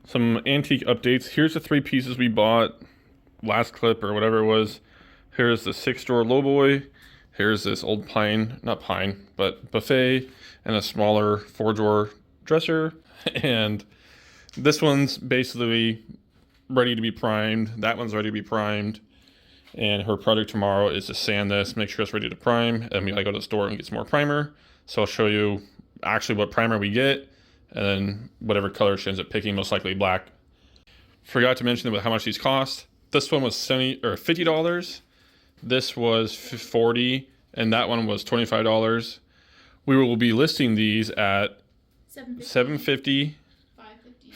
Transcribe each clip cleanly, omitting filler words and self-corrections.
Some antique updates. Here's the 3 pieces we bought last clip or whatever it was. Here's the 6-drawer lowboy. Here's this old not pine, but buffet, and a smaller 4-drawer dresser. And this one's basically ready to be primed. That one's ready to be primed. And her project tomorrow is to sand this, make sure it's ready to prime, and we gotta go to the store and get some more primer. So I'll show you actually what primer we get, and then whatever color she ends up picking, most likely black. Forgot to mention about how much these cost. This one was $50. This was $40, and that one was $25. We will be listing these at $750,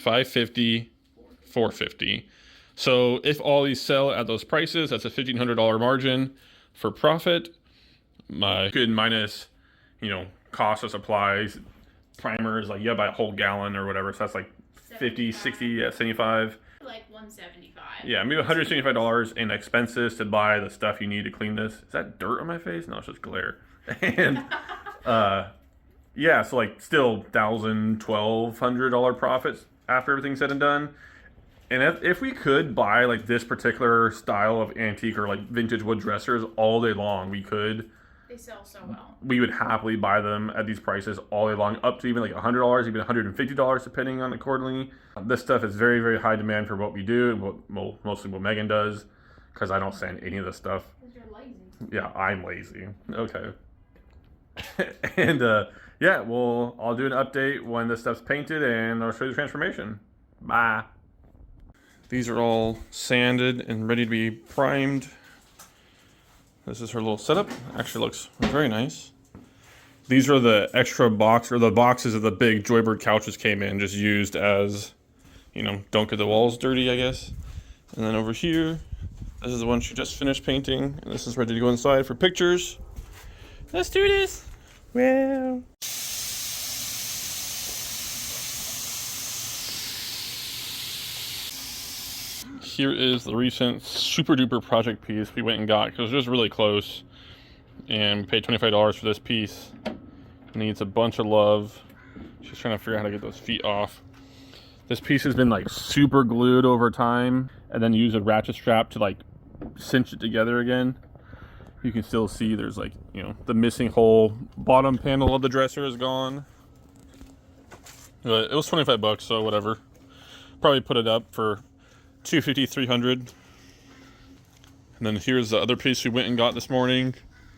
$550, $450. So if all these sell at those prices, that's a $1,500 margin for profit. My good minus, cost of supplies. Primer is like, you buy a whole gallon or whatever, so that's like 50, 60, yeah, 75. Like 175. Yeah, maybe $175 in expenses to buy the stuff you need to clean this. Is that dirt on my face? No, it's just glare. And yeah, so like still $1,000, $1,200 profits after everything's said and done. And if we could buy like this particular style of antique or like vintage wood dressers all day long, we could. They sell so well. We would happily buy them at these prices all day long, up to even like $100, even $150 depending on accordingly. This stuff is very, very high demand for what we do and mostly what Megan does, because I don't sand any of this stuff. Because you're lazy. Yeah, I'm lazy. Okay. And yeah, I'll do an update when this stuff's painted and I'll show you the transformation. Bye. These are all sanded and ready to be primed. This is her little setup. Actually looks very nice. These are the extra the boxes of the big Joybird couches came in, just used as, don't get the walls dirty, I guess. And then over here, this is the one she just finished painting. And this is ready to go inside for pictures. Let's do this. Well. Here is the recent super duper project piece we went and got because it was just really close, and we paid $25 for this piece. It needs a bunch of love. She's trying to figure out how to get those feet off. This piece has been like super glued over time, and then use a ratchet strap to like cinch it together again. You can still see there's like, the missing whole bottom panel of the dresser is gone. But it was 25 bucks, so whatever. Probably put it up for $250, $300. And then here's the other piece we went and got this morning.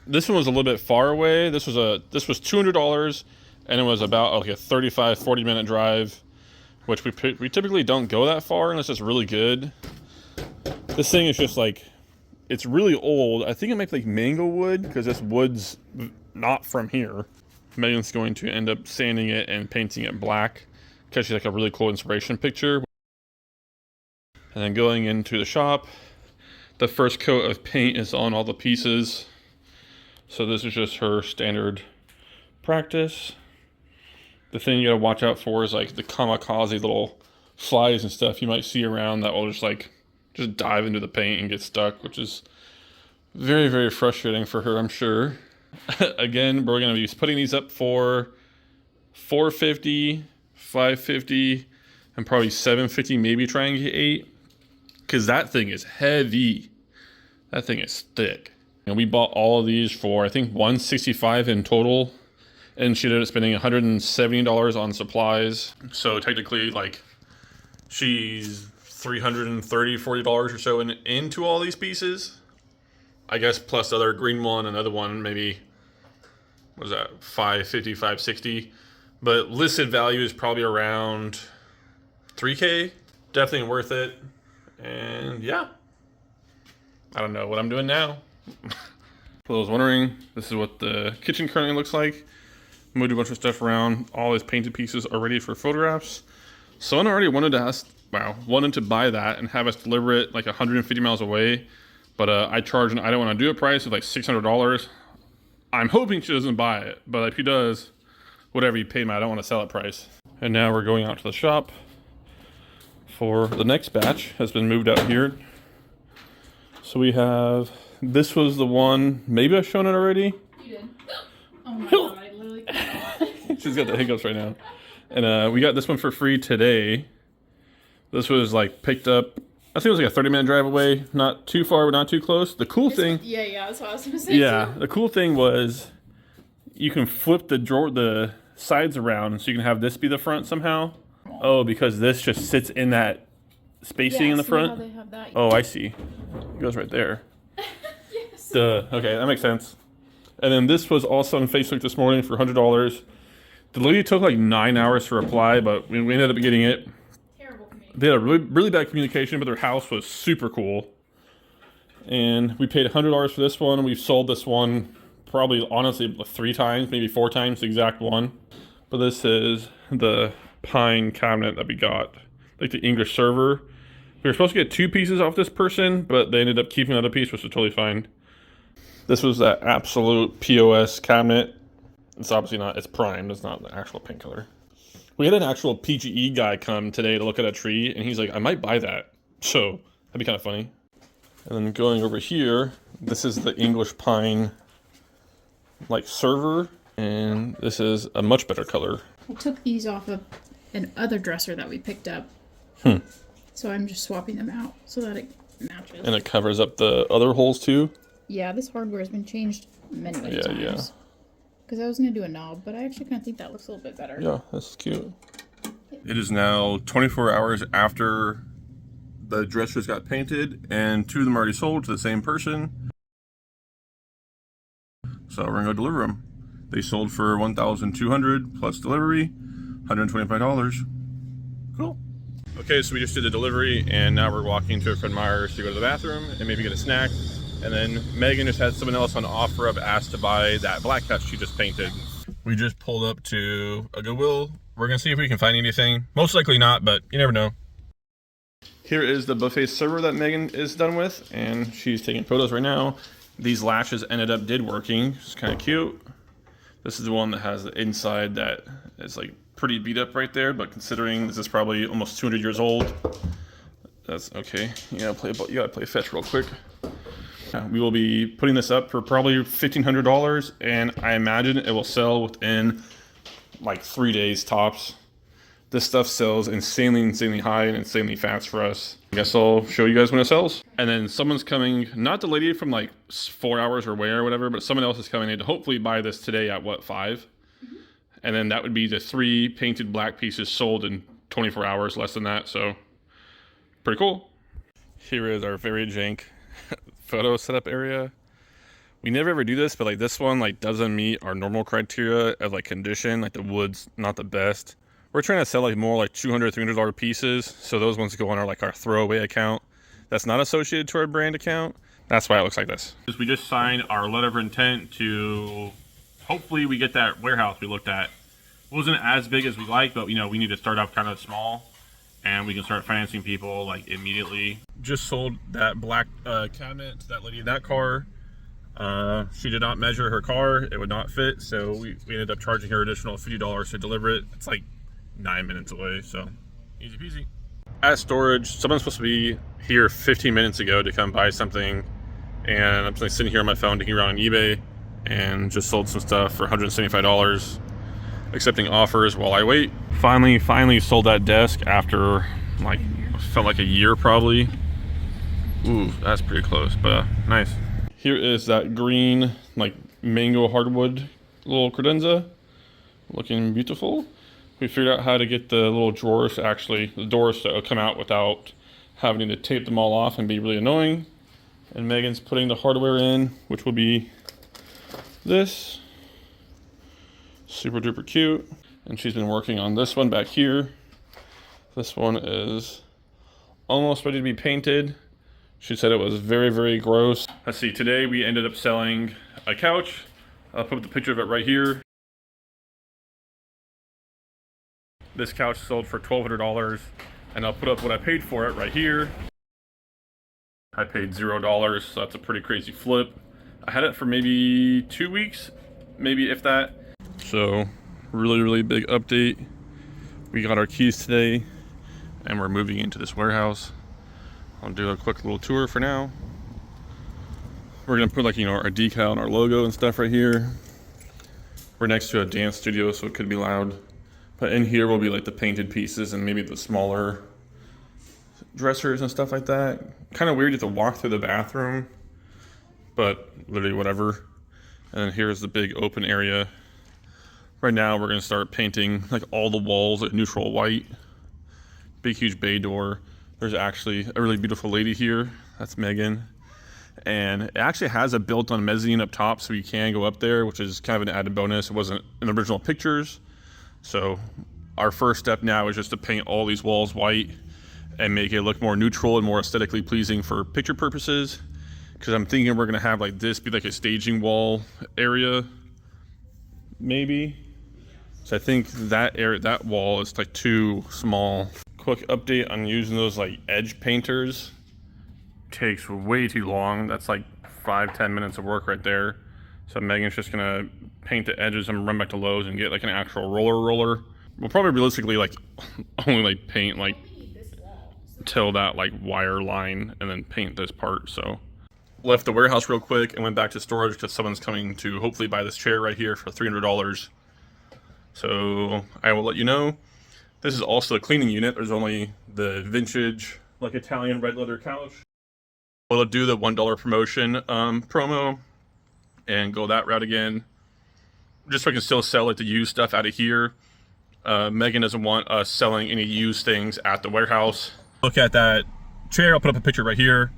This one was a little bit far away. This was $200, and it was about like a 35-40 minute drive, which we typically don't go that far unless it's really good. This thing is just like, it's really old. I think it might be like mango wood because this wood's not from here. Megan's going to end up sanding it and painting it black because she's like a really cool inspiration picture. And then going into the shop, the first coat of paint is on all the pieces. So this is just her standard practice. The thing you gotta watch out for is like the kamikaze little flies and stuff you might see around that will just dive into the paint and get stuck, which is very, very frustrating for her, I'm sure. Again, we're gonna be putting these up for $450, $550, and probably $750, maybe try and get 8. Because that thing is heavy. That thing is thick. And we bought all of these for, I think, $165 in total. And she ended up spending $170 on supplies. So technically, like, she's $330, $40 or so into all these pieces. I guess plus the other green one, another one, maybe, what was that, $550, $560. But listed value is probably around $3K. Definitely worth it. And yeah, I don't know what I'm doing now. For those wondering, this is what the kitchen currently looks like. Moved a bunch of stuff around. All his painted pieces are ready for photographs. Someone already wanted to buy that and have us deliver it like 150 miles away. But I charged, I don't want to do a price of like $600. I'm hoping she doesn't buy it, but if she does, whatever you pay me, I don't want to sell it price. And now we're going out to the shop for the next batch. Has been moved out here. So we have, this was the one, maybe I've shown it already. You did. Oh my god, I literally She's got the hiccups right now. And we got this one for free today. This was like picked up, I think it was like a 30-minute drive away. Not too far, but not too close. The cool thing. Yeah, that's what I was gonna say. Yeah, the cool thing was you can flip the sides around so you can have this be the front somehow. Oh, because this just sits in that spacing in the front. How they have that. Oh, I see. It goes right there. Yes. Duh. Okay, that makes sense. And then this was also on Facebook this morning for $100. The lady took like 9 hours to reply, but we ended up getting it. Terrible communication. They had a really bad communication, but their house was super cool. And we paid $100 for this one, and we've sold this one probably, honestly, 3 times, maybe 4 times the exact one. But this is the pine cabinet that we got, like the English server. We were supposed to get 2 pieces off this person, but they ended up keeping another piece, which was totally fine. This was that absolute POS cabinet. It's obviously not, it's primed, it's not the actual paint color. We had an actual PGE guy come today to look at a tree, and he's like, I might buy that. So, that'd be kind of funny. And then going over here, this is the English pine, like, server, and this is a much better color. I took these off of an other dresser that we picked up. So I'm just swapping them out so that it matches. And it covers up the other holes too. Yeah, this hardware has been changed many times. Yeah. Because I was going to do a knob, but I actually kind of think that looks a little bit better. Yeah, that's cute. It is now 24 hours after the dressers got painted, and 2 of them already sold to the same person. So we're gonna go deliver them. They sold for $1,200 plus delivery, $125. Cool. Okay, so we just did the delivery, and now we're walking to a Fred Meyer's to go to the bathroom and maybe get a snack. And then Megan just had someone else on OfferUp asked to buy that black couch she just painted. We just pulled up to a Goodwill. We're gonna see if we can find anything. Most likely not, but you never know. Here is the buffet server that Megan is done with, and she's taking photos right now. These lashes did working. It's kind of cute. This is the one that has the inside that is like pretty beat up right there, but considering this is probably almost 200 years old, that's okay. You gotta play fetch real quick. We will be putting this up for probably $1,500, and I imagine it will sell within like 3 days tops. This stuff sells insanely high and insanely fast for us. I guess I'll show you guys when it sells. And then someone's coming, not the lady from like 4 hours away or whatever, but someone else is coming in to hopefully buy this today at what, 5? And then that would be the 3 painted black pieces sold in 24 hours, less than that. So pretty cool. Here is our very jank photo setup area. We never ever do this, but like this one like doesn't meet our normal criteria of like condition. Like the wood's not the best. We're trying to sell like more like $200, $300 pieces. So those ones go on our throwaway account. That's not associated to our brand account. That's why it looks like this. We just signed our letter of intent to hopefully we get that warehouse we looked at. It wasn't as big as we like, but you know, we need to start off kind of small and we can start financing people like immediately. Just sold that black cabinet to that lady in that car. She did not measure her car. It would not fit. So we ended up charging her additional $50 to deliver it. It's like 9 minutes away. So easy peasy. At storage, someone's supposed to be here 15 minutes ago to come buy something. And I'm just sitting here on my phone digging around on eBay and just sold some stuff for $175, accepting offers while I wait. Finally sold that desk after felt like a year probably. Ooh, that's pretty close, but nice. Here is that green mango hardwood little credenza, looking beautiful. We figured out how to get the little drawers the doors to come out without having to tape them all off and be really annoying. And Megan's putting the hardware in, which will be this. Super duper cute. And she's been working on this one back here. This one is almost ready to be painted. She said it was very gross. Let's see, today we ended up selling a couch. I'll put the picture of it right here. This couch sold for $1,200, and I'll put up what I paid for it right here. I paid $0, so that's a pretty crazy flip. I had it for maybe 2 weeks, maybe if that. So, really big update. We got our keys today, and we're moving into this warehouse. I'll do a quick little tour for now. We're gonna put our decal and our logo and stuff right here. We're next to a dance studio, so it could be loud. But in here will be the painted pieces and maybe the smaller dressers and stuff like that. Kind of weird you have to walk through the bathroom, but literally whatever. And then here's the big open area. Right now we're gonna start painting like all the walls at neutral white. Big huge bay door. There's actually a really beautiful lady here. That's Megan. And it actually has a built-on mezzanine up top, so you can go up there, which is kind of an added bonus. It wasn't in the original pictures. So our first step now is just to paint all these walls white and make it look more neutral and more aesthetically pleasing for picture purposes. Because I'm thinking we're gonna have like this be like a staging wall area, maybe. So I think that area, that wall is like too small. Quick update on using those like edge painters. Takes way too long. That's like 5-10 minutes of work right there. So Megan's just gonna paint the edges and run back to Lowe's and get like an actual roller. We'll probably realistically like only like paint like till that like wire line and then paint this part. So left the warehouse real quick and went back to storage because someone's coming to hopefully buy this chair right here for $300. So I will let you know. This is also a cleaning unit. There's only the vintage like Italian red leather couch. We'll do the $1 promotion promo and go that route again, just so I can still sell like the used stuff out of here. Megan doesn't want us selling any used things at the warehouse. Look at that chair. I'll put up a picture right here.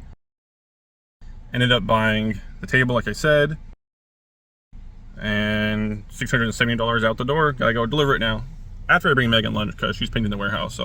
Ended up buying the table, like I said, and $670 out the door. Gotta go deliver it now after I bring Megan lunch because she's painting the warehouse. So